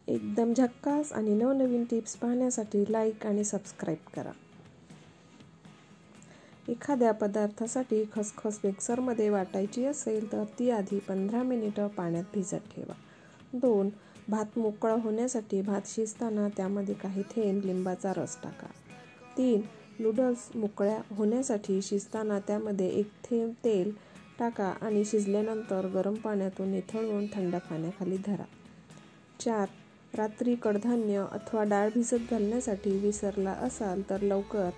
एकदम झक्कास आणि नवनवीन टिप्स पाहण्यासाठी लाईक आणि सबस्क्राईब करा. एखाद्या पदार्थासाठी खसखस मिक्सरमध्ये वाटायची असेल तर ती आधी 15 मिनिटं पाण्यात भिजत ठेवा. 2. भात मोकळा होण्यासाठी भात शिजताना त्यामध्ये काही थेंब लिंबाचा रस टाका. 3. नूडल्स मोकळ्या होण्यासाठी शिजताना त्यामध्ये 1 थेंब तेल टाका आणि शिजल्यानंतर गरम पाण्यातून निथळून थंड पाण्याखाली धरा. 4. रात्री कडधान्य अथवा डाळ भिजत घालण्यासाठी विसरला असाल तर लवकर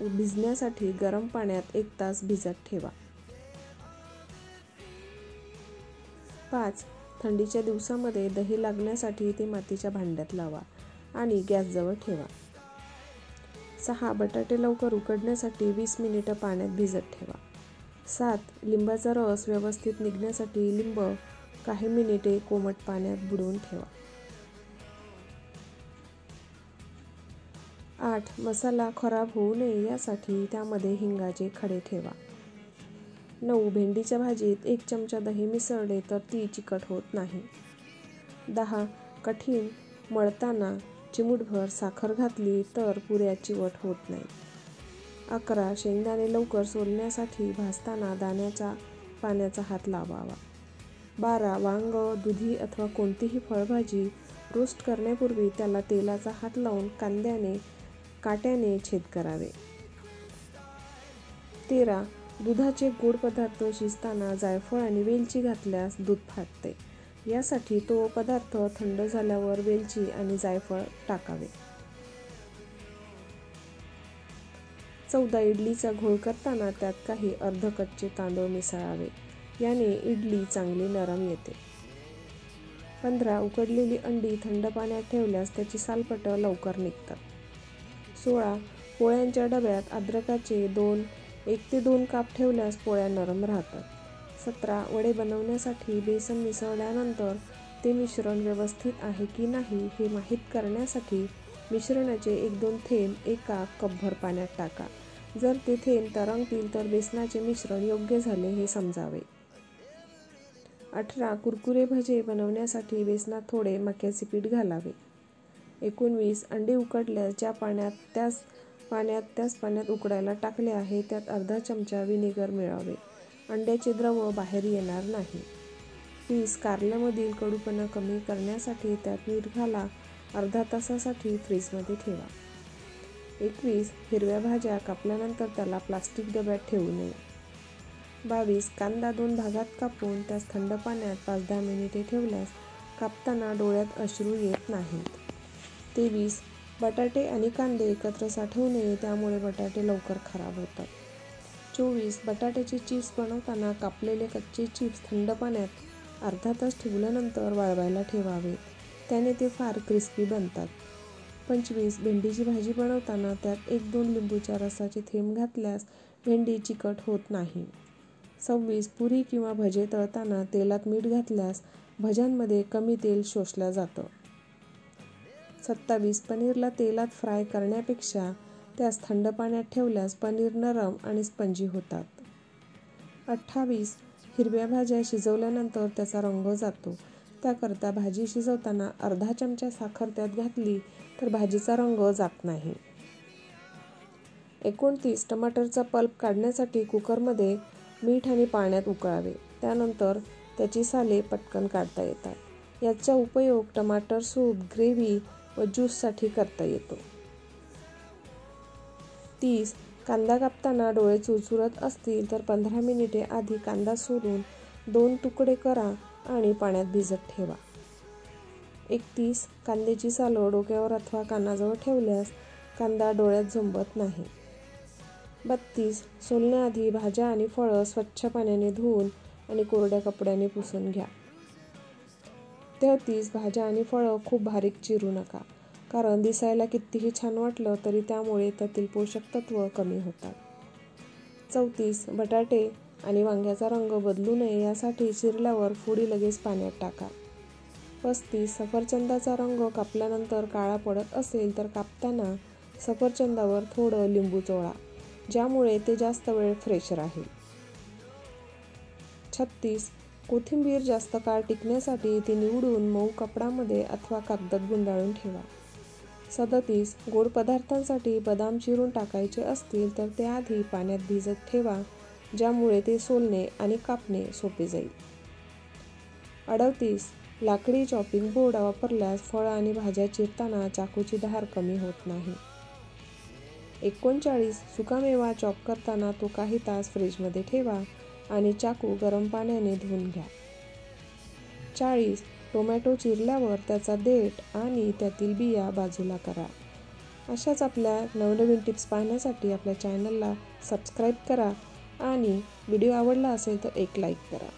भिजण्यासाठी गरम पाण्यात 1 तास भिजत ठेवा. 5. थंडीच्या दिवसामध्ये दही लागण्यासाठी ते मातीच्या भांड्यात लावा आणि गॅसजवळ ठेवा. 6. बटाटे लवकर उकडण्यासाठी 20 मिनिटं पाण्यात भिजत ठेवा. 7. लिंबाचा रस व्यवस्थित निघण्यासाठी लिंब काही मिनिटे कोमट पाण्यात बुडवून ठेवा. 8. मसाला खराब होऊ नये यासाठी त्यामध्ये हिंगाचे खडे ठेवा. 9. भेंडीच्या भाजीत 1 चमचा दही मिसळले तर ती चिकट होत नाही. 10. कठीण मळताना चिमूटभर साखर घातली तर पुऱ्या चिवट होत नाही. 11. शेंगदाणे लवकर सोलण्यासाठी भाजताना दाण्याच्या पाण्याचा हात लावावा. 12. वांग, दुधी अथवा कोणतीही फळभाजी रोस्ट करण्यापूर्वी त्याला तेलाचा हात लावून काट्याने छेद करावे. 13. दुधाचे गोड पदार्थ शिजताना जायफळ आणि वेलची घातल्यास दूध फाटते. यासाठी तो पदार्थ थंड झाल्यावर वेलची आणि जायफळ टाकावे. 14. इडलीचा घोळ करताना त्यात काही अर्धकच्चे तांदूळ मिसळावे. याने इडली चांगली नरम येते. 15. उकडलेली अंडी थंड पाण्यात ठेवल्यास त्याची सालपटं लवकर निघतात. 16. पोळ्यांच्या डब्यात अद्रकाचे 1 ते 2 काप ठेवल्यास पोळ्या नरम राहतात. 17. वडे बनवण्यासाठी बेसन मिसळल्यानंतर ते मिश्रण व्यवस्थित आहे की नाही हे माहीत करण्यासाठी मिश्रणाचे 1-2 थेंब एका कपभर पाण्यात टाका. जर ते थेंब तरंगतील तर बेसनाचे मिश्रण योग्य झाले हे समजावे. 18. कुरकुरे भजे बनवण्यासाठी बेसनात थोडे मक्याचे पीठ घालावे. 19. अंडी उकडल्यास ज्या त्याच पाण्यात उकडायला टाकले आहे त्यात अर्धा चमचा व्हिनेगर मिळावे. अंड्याचे द्रव बाहेर येणार नाही. 20. कारल्यामधील कडूपणा कमी करण्यासाठी त्यात मीठ घाला. अर्धा तासासाठी फ्रीजमध्ये ठेवा. 21. हिरव्या भाज्या कापल्यानंतर त्याला प्लास्टिक डब्यात ठेवू नये. 22. कांदा 2 भागात कापून त्यास थंड पाण्यात 5-10 मिनिटे ठेवल्यास कापताना डोळ्यात अश्रू येत नाहीत. 23. बटाटे आणि कांदे एकत्र साठवू नये त्यामुळे बटाटे लवकर खराब होतात. 24. बटाट्याचे चिप्स बनवताना कापलेले कच्चे चिप्स थंड पाण्यात अर्धा तास ठेवल्यानंतर वाळवायला ठेवावे. त्याने ते फार क्रिस्पी बनतात. 25. भेंडीची भाजी बनवताना त्यात 1-2 लिंबूच्या रसाचे थेंब घातल्यास भेंडी चिकट होत नाही. 26. पुरी किंवा भजे तळताना तेलात मीठ घातल्यास भज्यांमध्ये कमी तेल शोषलं जातं. 27. पनीरला तेलात फ्राय करण्यापेक्षा त्यास थंड पाण्यात ठेवल्यास पनीर नरम आणि स्पंजी होतात. 28. हिरव्या भाज्या शिजवल्यानंतर त्याचा रंग जातो. त्याकरता भाजी शिजवताना अर्धा चमचा साखर त्यात घातली तर भाजीचा रंग जात नाही. 29. टमाटरचा पल्प काढण्यासाठी कुकरमध्ये मीठ आणि पाण्यात उकळावे. त्यानंतर त्याची साले पटकन काढता येतात. याचा उपयोग टमाटर सूप, ग्रेव्ही व ज्यूससाठी करता येतो. 30. कांदा कापताना डोळे चुरचुरत असतील तर 15 मिनिटे आधी कांदा सोलून 2 तुकडे करा आणि पाण्यात भिजत ठेवा. 31. कांद्याची सालं डोक्यावर अथवा कानाजवळ ठेवल्यास कांदा डोळ्यात झोंबत नाही. 32. सोलण्याआधी भाज्या आणि फळं स्वच्छ पाण्याने धुवून आणि कोरड्या कपड्याने पुसून घ्या. 33. भाज्या आणि फळं खूप बारीक चिरू नका, कारण दिसायला कितीही छान वाटलं तरी त्यामुळे त्यातील पोषक तत्व कमी होतात. 34. बटाटे आणि वांग्याचा रंग बदलू नये यासाठी चिरल्यावर फोडी लगेच पाण्यात टाका. 35. सफरचंदाचा रंग कापल्यानंतर काळा पडत असेल तर कापताना सफरचंदावर थोडं लिंबू चोळा, ज्यामुळे ते जास्त वेळ फ्रेश राहील. 36. कोथिंबीर जास्त काळ टिकण्यासाठी ती निवडून मऊ कपड्यामध्ये अथवा कागदात गुंडाळून ठेवा. 37. गोड पदार्थांसाठी बदाम चिरून टाकायचे असतील तर ते आधी पाण्यात भिजत ठेवा, ज्यामुळे ते सोलणे आणि कापणे सोपे जाईल. 38. लाकडी चॉपिंग बोर्ड वापरल्यास फळं आणि भाज्या चिरताना चाकूची धार कमी होत नाही. 39. सुकामेवा चॉप करताना तो काही तास फ्रीजमध्ये ठेवा आणि चाकू गरम पाण्याने धुवून घ्या. 40. टोमॅटो चिरल्यावर त्याचा देठ आणि त्यातील बिया बाजूला करा. अशाच आपल्या नवनवीन टिप्स पाहण्यासाठी आपल्या चॅनलला सबस्क्राईब करा आणि व्हिडिओ आवडला असेल तर एक लाईक करा.